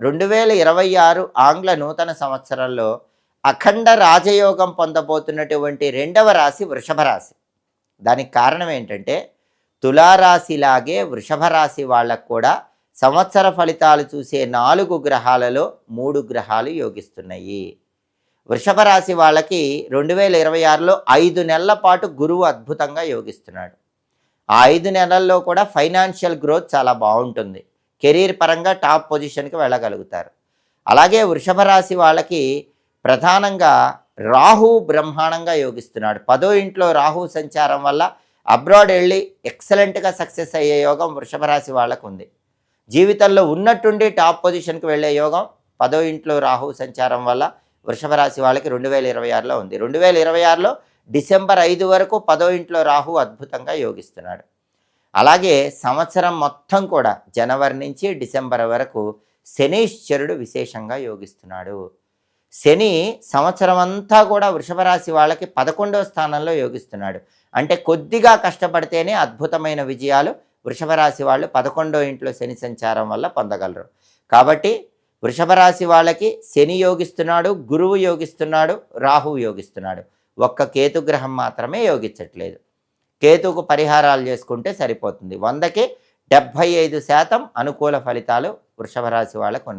2026 ఆంగ్ల నూతన సంవత్సరంలో అఖండ రాజయోగం పొందబోతున్నటువంటి రెండవ రాశి వృషభ రాశి. దానికి కారణం ఏంటంటే తులారాశిలాగే వృషభ రాశి వాళ్ళకు కూడా సంవత్సర ఫలితాలు చూసే 4 గ్రహాలలో 3 గ్రహాలు యోగిస్తున్నాయి. వృషభ రాశి వాళ్ళకి 2026లో 5 నెలల పాటు గురువు అద్భుతంగా యోగిస్తున్నాడు. ఆ 5 నెలల్లో కూడా ఫైనాన్షియల్ గ్రోత్ చాలా బాగుంటుంది. కెరీర్ పరంగా టాప్ పొజిషన్కి వెళ్ళగలుగుతారు. అలాగే వృషభ రాశి వాళ్ళకి ప్రధానంగా రాహు బ్రహ్మాండంగా యోగిస్తున్నాడు. 10వ ఇంట్లో రాహు సంచారం వల్ల అబ్రాడ్ వెళ్ళి ఎక్సలెంట్గా సక్సెస్ అయ్యే యోగం వృషభ రాశి వాళ్ళకు ఉంది. జీవితంలో ఉన్నట్టుండి టాప్ పొజిషన్కి వెళ్ళే యోగం 10వ ఇంట్లో రాహు సంచారం వల్ల వృషభ రాశి వాళ్ళకి 2026లో ఉంది. 2026లో డిసెంబర్ 5 వరకు 10వ ఇంట్లో రాహు అద్భుతంగా యోగిస్తున్నాడు. అలాగే సంవత్సరం మొత్తం కూడా జనవరి నుంచి డిసెంబర్ వరకు శనీశ్వరుడు విశేషంగా యోగిస్తున్నాడు. శని సంవత్సరం అంతా కూడా వృషభ రాశి వాళ్ళకి 11వ స్థానంలో యోగిస్తున్నాడు. అంటే కొద్దిగా కష్టపడితేనే అద్భుతమైన విజయాలు వృషభ రాశి వాళ్ళు 11వ ఇంట్లో శని సంచారం వల్ల పొందగలరు. కాబట్టి వృషభ రాశి వాళ్ళకి శని యోగిస్తున్నాడు, గురువు యోగిస్తున్నాడు, రాహువు యోగిస్తున్నాడు. ఒక్క కేతుగ్రహం మాత్రమే యోగించట్లేదు. కేతుకు పరిహారాలు చేసుకుంటే సరిపోతుంది. 100కి 75% అనుకూల ఫలితాలు వృషభ రాశి వాళ్ళకు ఉన్నాయి.